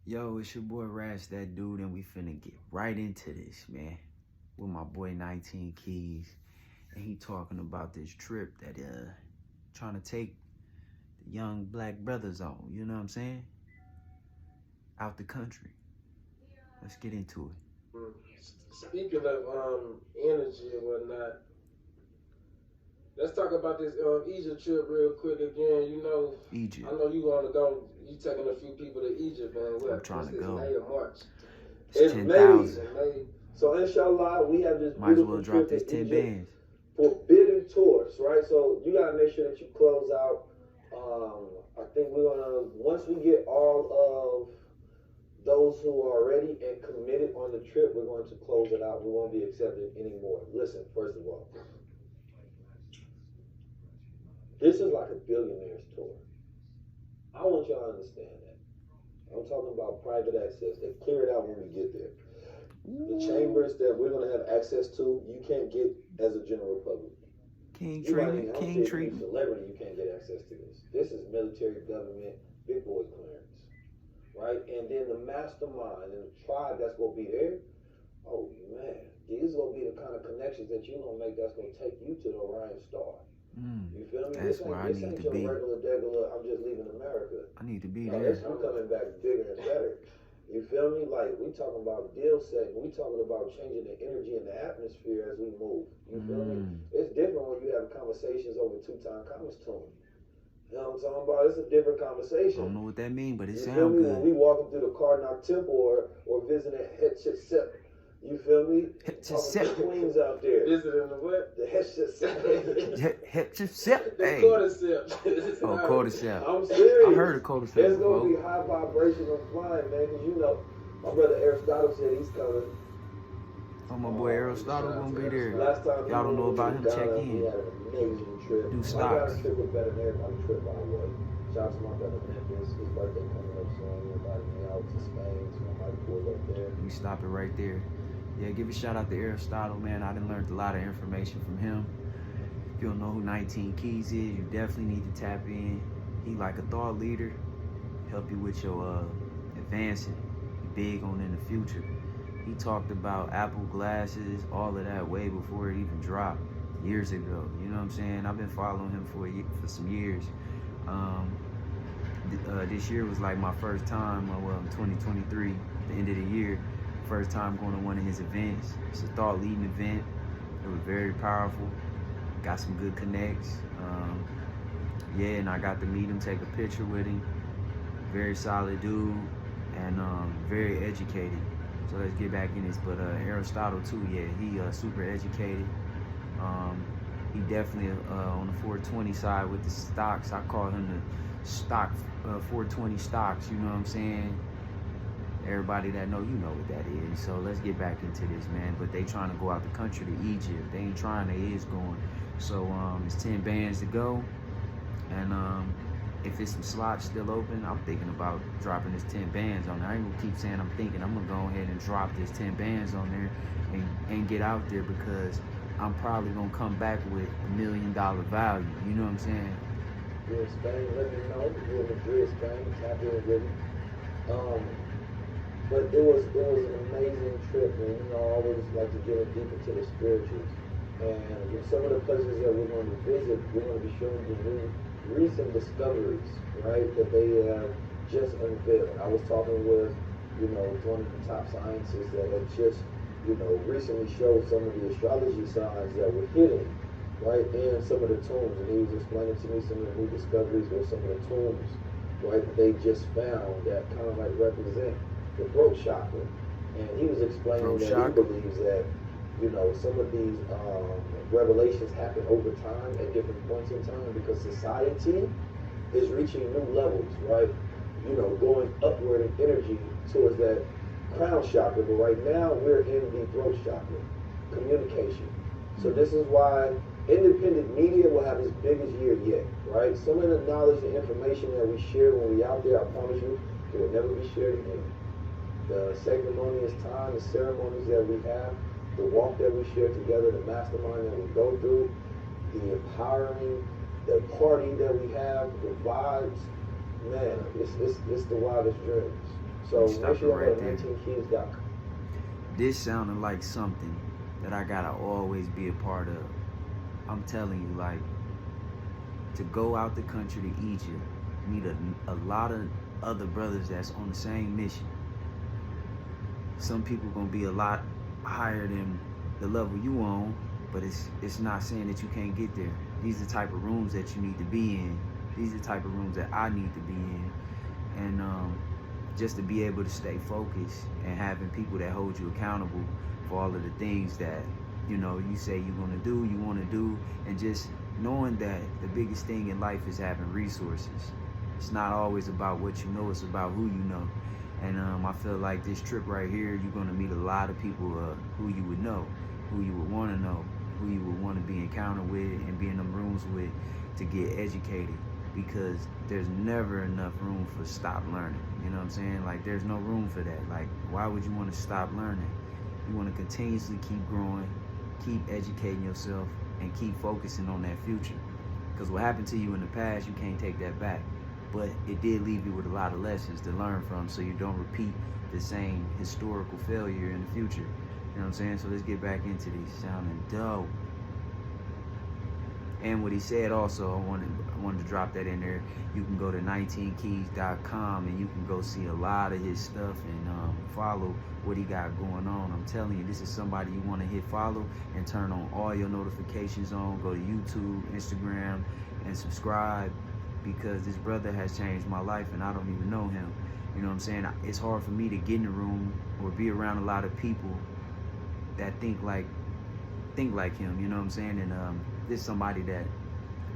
Yo, it's your boy Rass Dat Dude, and we finna get right into this, man. With my boy 19 Keys, and he talking about this trip that trying to take the young black brothers on. You know what I'm saying? Out the country. Let's get into it. Speaking of energy and whatnot, let's talk about this Egypt trip real quick again. You know, Egypt. I know you want to go. You taking a few people to Egypt, man. I'm trying to go. May or March. It's 10,000. So inshallah, we have this might as well drop this 10 bands. Forbidden tours, right? So you gotta make sure that you close out. I think we're gonna, once we get all of those who are ready and committed on the trip, we're going to close it out. We won't be accepted anymore. Listen, first of all, this is like a billionaire's tour. I want y'all to understand that. I'm talking about private access. They clear it out when we get there. The chambers that we're going to have access to, you can't get as a general public. King treatment. Celebrity, you can't get access to this. This is military, government, big boy clearance, right? And then the mastermind and the tribe that's going to be there, oh man, these are going to be the kind of connections that you're going to make that's going to take you to the Orion Star. You feel me? That's where I need to be. Regular, I'm just leaving America. I need to be there. I'm coming back bigger and better. You feel me? Like, we talking about deal setting. We talking about changing the energy and the atmosphere as we move. You feel me? It's different when you have conversations over two-time comments tune. You know what I'm talking about? It's a different conversation. I don't know what that means, but it sounds good. When we walking through the Karnak Temple or visiting Hatshepsut, you feel me? Hatshepsut. Queens out there. Visiting the what? The Hatshepsut. Hatshepsut. Hey. Cordyceps. Oh, Cordyceps. I'm serious. I heard of Cordyceps. There's going to be high vibrational flying, man, because you know, my brother Aristotle said he's coming. Oh, my boy Aristotle gonna be there. Y'all don't know about him, check in. He had an amazing trip. Do stocks. I got a trip with better than everybody trip, by the way. Shout out to my brother Memphis. His birthday coming up soon. He invited me out to Spain, so I might pull up there. You stop it right there. Yeah, give a shout out to Aristotle, man. I done learned a lot of information from him. If you don't know who 19 Keys is, you definitely need to tap in. He like a thought leader, help you with your advancing. He big on in the future. He talked about Apple glasses, all of that way before it even dropped years ago. You know what I'm saying? I've been following him for some years. This year was like my first time, well, 2023, the end of the year, first time going to one of his events. It's a thought leading event. It was very powerful. Got some good connects. Yeah, and I got to meet him, take a picture with him. Very solid dude and very educated. So let's get back in this. But Aristotle too, yeah, he super educated. He definitely on the 420 side with the stocks. I call him the stock 420 stocks. You know what I'm saying? Everybody that know, you know what that is. So let's get back into this, man. But they trying to go out the country to Egypt. They ain't trying, they is going. So it's 10 bands to go. And if it's some slots still open, I'm thinking about dropping this 10 bands on there. I ain't gonna keep saying I'm thinking. I'm gonna go ahead and drop this 10 bands on there and get out there, because I'm probably gonna come back with $1 million value. You know what I'm saying? You're in Spain, let me know. You're in Madrid, Spain. Tap in with me. But it was an amazing trip, man. You know, I always like to get deep into the spirituals. And with some of the places that we're going to visit, we're going to be showing you new recent discoveries, right, that they have just unveiled. I was talking with, you know, one of the top scientists that had just, you know, recently showed some of the astrology signs that were hidden, right, in some of the tombs. And he was explaining to me some of the new discoveries with some of the tombs, right, that they just found that kind of like represent the throat chakra. And he was explaining that he believes that, you know, some of these revelations happen over time at different points in time because society is reaching new levels, right? You know, going upward in energy towards that crown chakra. But right now, we're in the throat chakra, communication. So this is why independent media will have its biggest year yet, right? Some of the knowledge and information that we share when we're out there, I promise you, it will never be shared again. The ceremonious time, the ceremonies that we have, the walk that we share together, the mastermind that we go through, the empowering, the party that we have, the vibes, man, it's the wildest dreams. So Stop make sure you it right go to there. 19keys.com. This sounded like something that I gotta always be a part of. I'm telling you, like, to go out the country to Egypt, meet a lot of other brothers that's on the same mission. Some people gonna be a lot higher than the level you on, but it's not saying that you can't get there. These are the type of rooms that you need to be in. These are the type of rooms that I need to be in. And just to be able to stay focused and having people that hold you accountable for all of the things that, you know, you say you're gonna do, you wanna do, and just knowing that the biggest thing in life is having resources. It's not always about what you know, it's about who you know. And I feel like this trip right here, you're gonna meet a lot of people who you would know, who you would wanna know, who you would wanna be encountered with and be in them rooms with to get educated, because there's never enough room for stop learning. You know what I'm saying? Like, there's no room for that. Like, why would you wanna stop learning? You wanna continuously keep growing, keep educating yourself, and keep focusing on that future. Because what happened to you in the past, you can't take that back. But it did leave you with a lot of lessons to learn from, so you don't repeat the same historical failure in the future. You know what I'm saying? So let's get back into these. Sounding dope. And what he said also, I wanted to drop that in there. You can go to 19keys.com and you can go see a lot of his stuff and follow what he got going on. I'm telling you, this is somebody you want to hit follow and turn on all your notifications on. Go to YouTube, Instagram, and subscribe, because this brother has changed my life and I don't even know him. You know what I'm saying? It's hard for me to get in the room or be around a lot of people that think like him, you know what I'm saying? And this is somebody that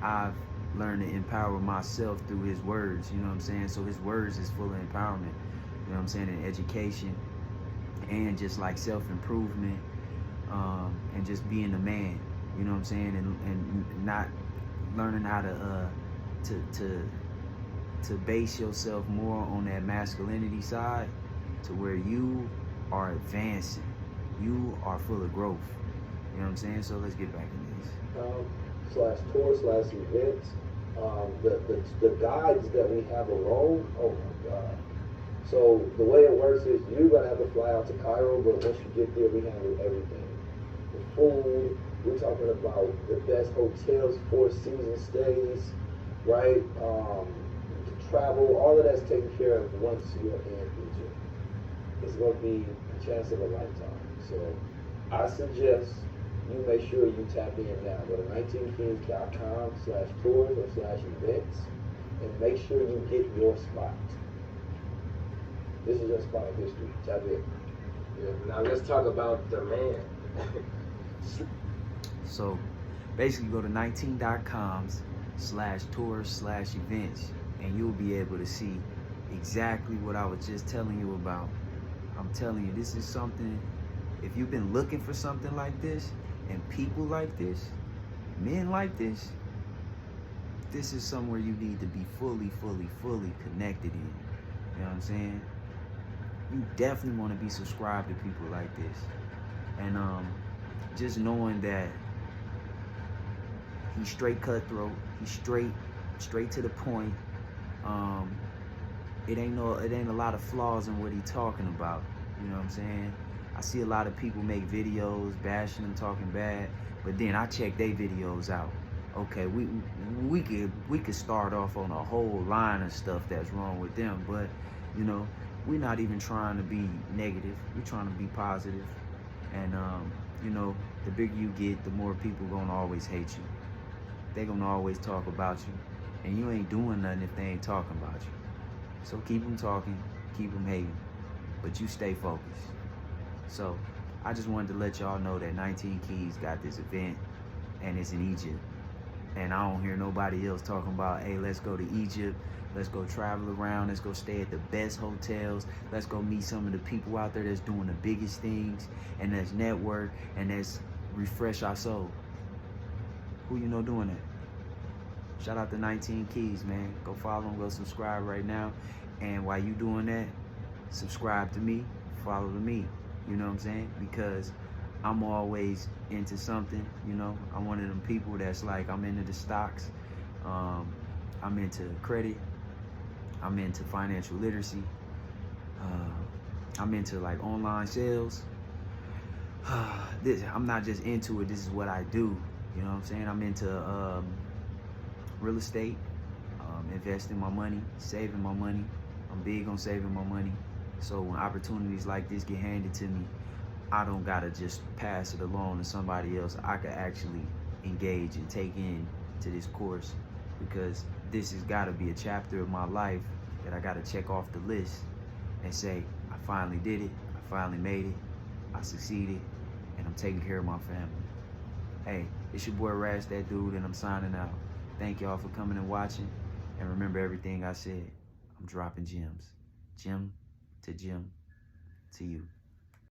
I've learned to empower myself through his words, you know what I'm saying? So his words is full of empowerment, you know what I'm saying, and education and just like self-improvement, and just being a man, you know what I'm saying? And not learning how to base yourself more on that masculinity side, to where you are advancing, you are full of growth. You know what I'm saying? So let's get back into this. /tour/events. The guides that we have alone, oh my God. So the way it works is you're gonna have to fly out to Cairo, but once you get there, we handle everything. The food, we're talking about the best hotels, 4-season stays, right? The travel, all of that's taken care of once you're in Egypt. It's gonna be a chance of a lifetime. So I suggest you make sure you tap in now. Go to 19keys.com/tours/events and make sure you get your spot. This is your spot of history. Tap in. Yeah, now let's talk about the man. So basically go to 19.coms/tours/events and you'll be able to see exactly what I was just telling you about. I'm telling you, this is something, if you've been looking for something like this, and people like this, men like this is somewhere you need to be fully connected in. You know what I'm saying? You definitely want to be subscribed to people like this. And just knowing that he's straight cutthroat, he's straight to the point. It ain't a lot of flaws in what he's talking about. You know what I'm saying? I see a lot of people make videos bashing them, talking bad, but then I check their videos out. Okay, we could start off on a whole line of stuff that's wrong with them, but you know, we're not even trying to be negative. We're trying to be positive. And you know, the bigger you get, the more people gonna always hate you. They gonna always talk about you, and you ain't doing nothing if they ain't talking about you. So keep them talking, keep them hating, but you stay focused. So I just wanted to let y'all know that 19 Keys got this event, and it's in Egypt. And I don't hear nobody else talking about, hey, let's go to Egypt, let's go travel around, let's go stay at the best hotels, let's go meet some of the people out there that's doing the biggest things, and let's network, and let's refresh our soul. Who you know doing that? Shout out to 19 Keys, man. Go follow him, go subscribe right now. And while you doing that, subscribe to me, follow to me. You know what I'm saying? Because I'm always into something, you know. I'm one of them people that's like, I'm into the stocks, I'm into credit, I'm into financial literacy, I'm into like online sales. I'm not just into it, this is what I do. You know what I'm saying? I'm into real estate, investing my money, saving my money. I'm big on saving my money. So when opportunities like this get handed to me, I don't gotta just pass it along to somebody else. I could actually engage and take in to this course, because this has gotta be a chapter of my life that I gotta check off the list and say, I finally did it, I finally made it, I succeeded, and I'm taking care of my family. Hey, it's your boy Rass Dat Dude, and I'm signing out. Thank y'all for coming and watching, and remember everything I said. I'm dropping gems. Gem to you.